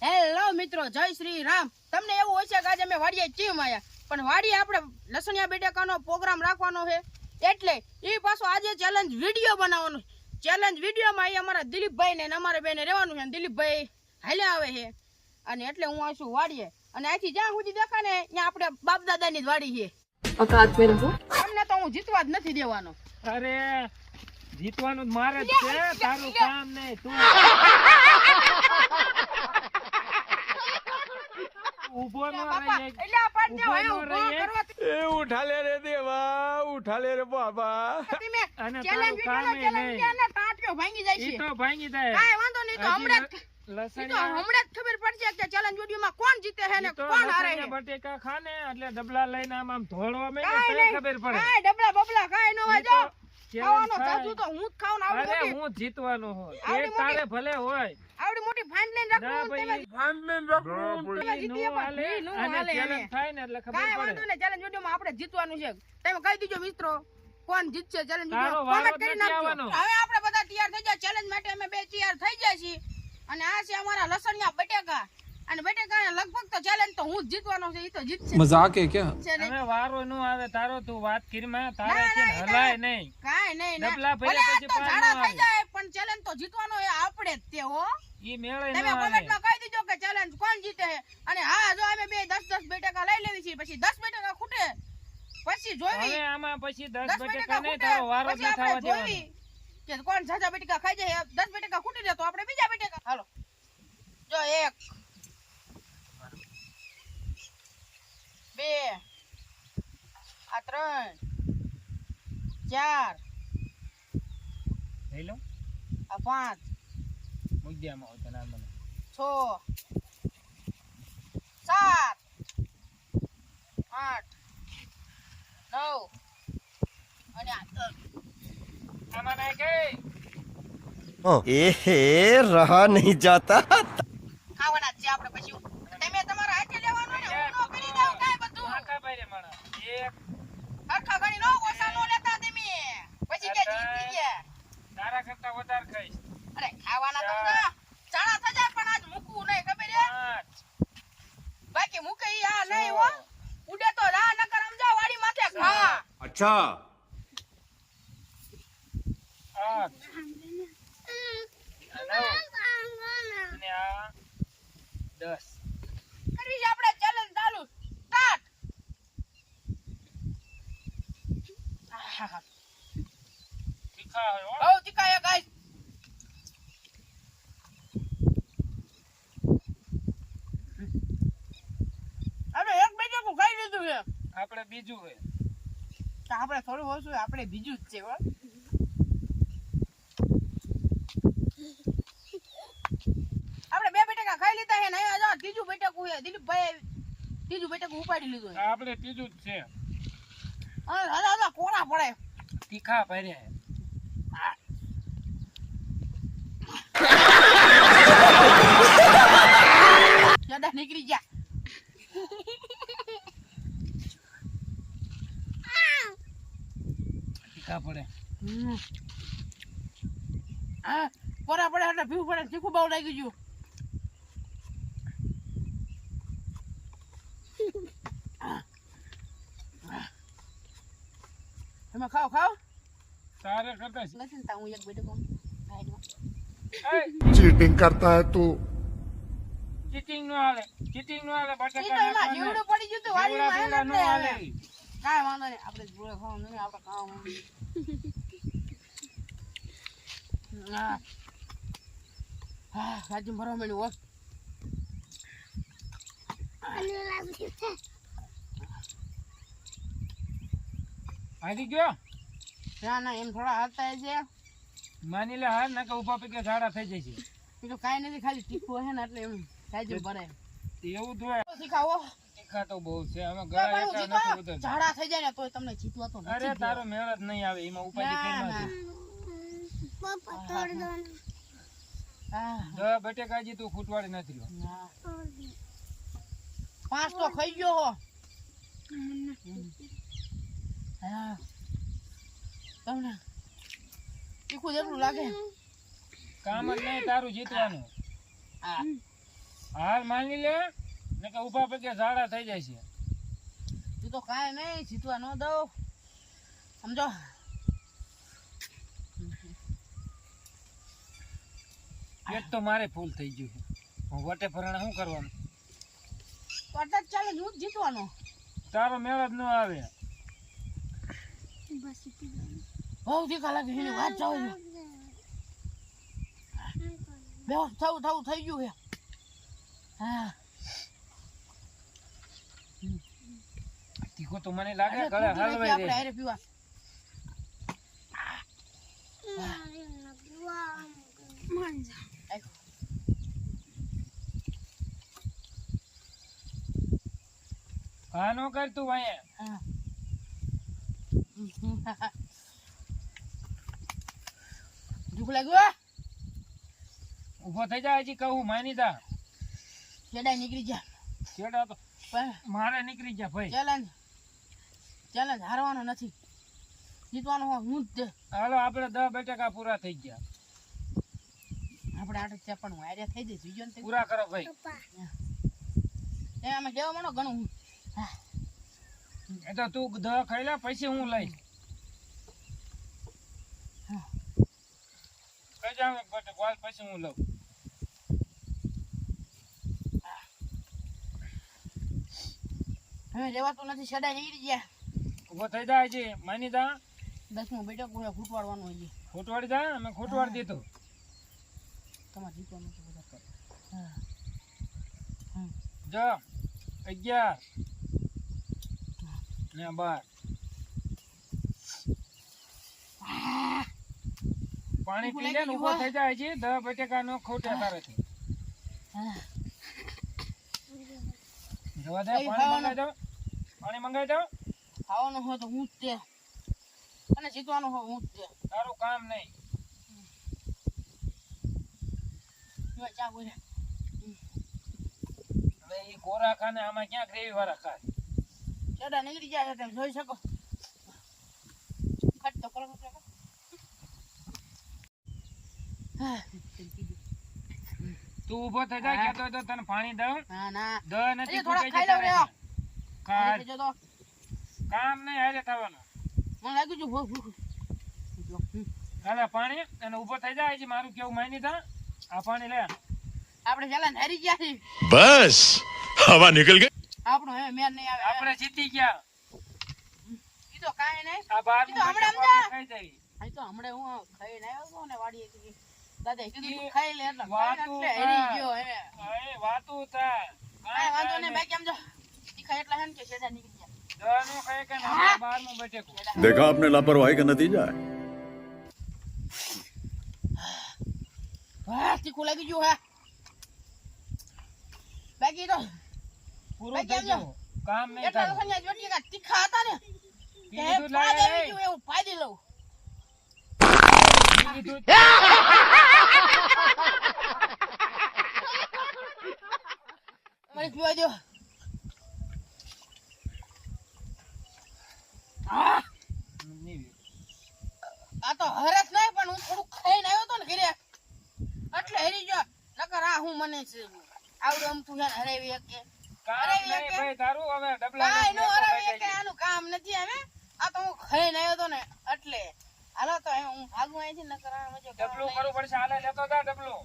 Hello મિત્રો, જય શ્રી રામ. તમને એવું હોય છે કે આજે અમે વાડીએ કેમ આવ્યા, પણ વાડીએ આપણે લસણિયા બેટાકાનો પ્રોગ્રામ રાખવાનો છે, એટલે એ પાછો આજે ચેલેન્જ વિડીયો બનાવવાનો. ચેલેન્જ વિડીયોમાં અહીં અમારા દિલીપભાઈ ને અમારે બેને રહેવાનું છે. દિલીપભાઈ હાલ્યા આવે છે, અને એટલે હું આવીશું વાડીએ. અને અહીંથી જ્યાં સુધી દેખાય ને ત્યાં આપણે બાપ દાદાની જ વાડી છે. औकात में रहो। અમને તો હું જીતવા જ નથી દેવાનો. અરે જીતવાનું મારે જ છે, તારું કામ નહીં. તું ઊભો ન રહી. એટલે આ પાડ દેવો, એ ઊભો કરવા એ ઉઠા લે રે દેવા, ઉઠા લે રે બાબા. તમે અને ચેલેન્જ તારું કામ વિડીયોનો નહીં. ચેલેન્જ ને ટાંટિયો ભાંગી જાય ઈ છે. તો ભાંગી જાય. કાંઈ વાંધો નહીં, તો હમણાં જ લસણિયા હમણાં જ ખબર પડશે કે ચેલેન્જ વિડીયોમાં કોણ જીતે છે ને ઈ તો કોણ હારે છે. લસણિયા બટેકા ખાને એટલે ડબલા લઈને આમ ધોળવા માંડે કાંઈ તો નહીં, ખબર પડે. કાંઈ ડબલા બબલા કાંઈ ન હોય. ઈ જો તો ખાવાનો challenge જાદુ તો હું જ ખાઉં ને થાય. અરે હું જીતવાનો હું. આવડી એ તારે ભલે હોય. આવડી મોટી ફાઇન લઈને ના રાખું ભાઈ, તમે જીતી નો હાલે. નો અને હાલે challenge એને. થાય ને એટલે ખબર કાંઈ પડે. વાંધો નહીં, ચેલેન્જ વિડીયોમાં આપણે જીતવાનું છે. તમે કહી દીજો મિત્રો કોણ જીતશે. ચેલેન્જ તારો વિડીયો વારો કોમેન્ટ કરી નથી નાખજો. આવવાનો. હવે આપણે બધા તૈયાર થઈ જાય. ચેલેન્જ માટે અમે બે તૈયાર થઈ જાય છીએ. અને આ છે અમારા લસણિયા બટેકા. અને બટેકા લગભગ તો ચેલેન્જ તો હું જ જીતવાનો છે. ઈ તો જીતશે. मजाक है क्या? છે નહીં. હવે વારો નો આવે તારો, તું વાત કરીમાં ના, તારાથી ના, હલાય નહીં. કાંઈ નહીં ને. ડબલા ભલે ભર્યા આ પછી તો પાર ઝાડા ન થઈ આવે. જાય પણ ચેલેન્જ તો જીતવાનો એ આપણે જ તે હો. ઈ મેળે તમે નો આવે. કોમેન્ટમાં કહી દીજો કે ચેલેન્જ કોણ જીતે છે. અને હા, જો અમે બે 10-10 બટેકા લઈ લેવી છે, પછી 10 બટેકા ખૂટે પછી જોઈવી. હવે આમાં પછી 10 10 બટેકા નહીં, ખૂટે તારો વારો જ પછી ન આપણે થવા દેવાનો. જોઈવી કે કોણ ઝાઝા બટેકા ખાઈ જાય. 10 બટેકા ખૂટી જાય તો આપણે બીજા બટેકા. હાલો, જો 1 2 આ 3 4 લઈ લો. આ 5 મુદ્દામાં હોય તો ના મને. 6 7 8 9 અને આ 10. આમાં નાખ એ. एहे रहा नहीं जाता। ખાવાના જ છે આપણે પછી. તમે તમારા હાથે લેવાનું ને હું નો કરી દઉં કાંઈ બધું. નાખા ભાઈ માણા. એક હરખા ઘણી નો ઓછા નો લેતા તમે. પછી કે જીતી ગયા. તારા કરતા વધારે ખાઈશ. અરે ખાવાના તો ના. ચાણા થઈ જાય પણ આજ મૂકવું નહીં, ખબર છે? 5 બાકી મૂકે ઈ આ નહીં હો. ઉડે તો રા નકર સમજા વાડી માથે ખા. અચ્છા 8 9 અને આ 10. કરવી છે આપણે ચેલેન્જ ચાલુ. સ્ટાર્ટ. તીખા હોય હો. બહુ તીખાયા ગાઈસ. આપણે એક બેટકું ખાઈ લીધું છે. આપણે બીજું હોય. તો આપણે થોડું ઓછું, આપણે બીજું જ છે હો. આપણે બે બટેકા ખાઈ લીધા છે ને અહીંયા જો ત્રીજું બટેકું છે. દિલીપભાઈ ત્રીજું બટેકું ઉપાડી લીધું છે. આપણે ત્રીજું જ છે. દાદા કોરા પડે. તીખા ભર્યા. દાદા નીકળી ગયા. તીખા પડે. હા, કોરા પડે એટલે ભીવું પડે. તીખું બહુ લાગી ગયું. તમે ખાઓ ખાઓ. તારે કરતા નથી ને હું એક બટેકું ખાઈ લઉં. चीटिंग करता है तू. ચીટિંગ નો હાલે. ચીટિંગ નો હાલે. ઈ તો બટાકા એમાં નાખવાના. જીવડું પડી ગયું તું જીવડા વાડીમાં બીવડા નો હાલે. એટલે કાંઈ વાંધો નહીં. આપણે જોડે ખાવાનું નહીં, આપણે ખાવાનું. હા હા, રાજુ ભરવા માંડ્યું હો. ભાગી ગયો. ના ના, એમ થોડા હાલતા છે. માની લે હાર નાખે ઉભા પૈકી ઝાડા થઈ જાય છે. બીજું કાંઈ નથી, ખાલી તીખું હે ને એટલે એમ રાજુ ભરે. એવું જ હોય. શીખાવો. તીખા તો બહુ છે. અમે તો ગળા પણ હું એટલા જીતવા નથી ઉતરતા. ઝાડા થઈ જાય ને તોય તમને જીતવા તો નથી અરે દેવા. તારો મેળ જ નહીં આવે. એમાં ઉપાધિ કરી ના, નાખી. હા, દવા બટેકાજી તું ખૂટવાડી નથી લો. ના. 5 તો ખાઈ ગયો હો. હા, તમને તીખું જેટલું લાગે. કામ જ નહીં તારું જીતવાનું. હા, હાલ માંગી લે ને કે ઊભા પગે ઝાડા થઈ જાય છે. તું તો કાંઈ નહીં જીતવા ન દઉં સમજો. પેટ તો મારે ફૂલ થઈ ગયું છે. હું વટે ફરણે શું કરવાનું? તો આટલા જ ચાલે હું જ જીતવાનો. તારો મેળ જ ન આવે. બહુ તીખા લાગે એની વાત જાવ છો. બેહોશ થવું થઈ ગયું છે. હા તીખો તો મને લાગે ગળે આપણે હલવાઈ રહે. હારે પીવા. હા નો કર તું અહીંયા. ભૂખ લાગ્યું ઊભો થઈ જાય હજી કહું માની જા. છેડાઈ નીકળી જા. છેડા તો પણ મારે નીકળી ગયા ભાઈ. ચેલેન્જ હારવાનો નથી, જીતવાનો હોય હું જ તે. હાલો આપણે 10 બેઠકા પૂરા થઈ ગયા. આપણે આટલું છે પણ હું આઈડિયા થઈ જઈશ વિજ્ઞાન થઈ પૂરા કરો ભાઈ. એ અમે કેવા માનો ઘણું. એ તો તું 10 ખાઈ લે પછી હું લઈશ. કઈ જાવ એક બેઠક વાલ પછી હું લઉં. હવે રેવાતું નથી, છેડાઈ નીકળી ગયા. ઊભો થઈ જાય હજી માની જા. 10મું બેઠક કોઈ ફૂટવાડવાનું હોય છે. ખોટવાડી જા. અમે ખોટવાડી દીધું. તમારે જીતવાનું છે બધા કરો. જો 11 ને 12 પાણી પી લે ને ઊભો થઈ જાય છે. 10 બટેકા નો ખોટ્યા તારેથી જવા દે. પાણી મંગાઈ દો. ખાવાનું હોય તો હું જ તે, અને જીતવાનું હોય હું જ તે. તારું કામ નહીં. જો ચા બોલે હવે ઈ કોરા ખાને આમાં ક્યાં ગ્રેવી વાળા ખાય. છેડા નીકળી જાય છે, તમે જોઈ શકો. ખટ તો કરો. તું ઊભો થઈ જાય કહેતો હોય તો તને પાણી દઉં. ના ના દ નથી થોડા ફૂટે ખાઈ લઉં રે. ખાય. જો તો કામ નહીં હારે થવાનું. મને લાગ્યું છે ભૂખ. હાલે પાણી અને ઊભો થઈ જાય છે. મારું કેવું માની જા. આ પાણી લે. આપણે ચેલેન્જ હારી ગયા છીએ. बस हवा निकल गई. આપણો હવે મેર નહીં આવે. આપણે જીતી ગયા. ઈ તો કાંઈ નહીં. આ બાર ઈ તો હમણાં સમજા. ખાઈ જાય. આ તો હમણાં હું ખાઈને આવ્યો હતો ને વાડીએ થી. દાદા કીધું તું ખાઈ લે એટલે વાતું એટલે હેરી ગયો હવે. એ વાતું થાય. કાંઈ વાંધો નહીં બાકી સમજો. તીખા એટલા હે ને કે છેડા નીકળી ગયા. દવાનું ખાય કે ના 12મું બટેકું. देखा आपने लापरवाही का नतीजा है. વાહ તીખું લાગી ગયું હે. બાકી તો પૂરું ભાઈ થઈ કેમ છો? ગયું. કામ નહીં એટલા થાય. લોકોને જોડી કે તીખા હતા ને કે બીજું ફાદ લાય. આવી ગયું એવું ફાદી લઉં. બીજું મને પીવા દો. આ તો હરસ નહીં પણ હું થોડું ખાઈને આવ્યો તો ને ઘરે એટલે હરી ગયો. નકર આ હું મને આવડું આમ તું હરાવી શકે. કામ નહીં ભાઈ તારું. હવે ડબલા કાંઈ નો નથી. હરાવી શકે, આનું કામ નથી હવે. આ તો હું ખાઈને આવ્યો તો ને એટલે હાલો તો હવે હું ભાગું અહીંથી. નકર આ મજા ડબલું કરવું પડશે. હાલે લેતો જા ડબલું.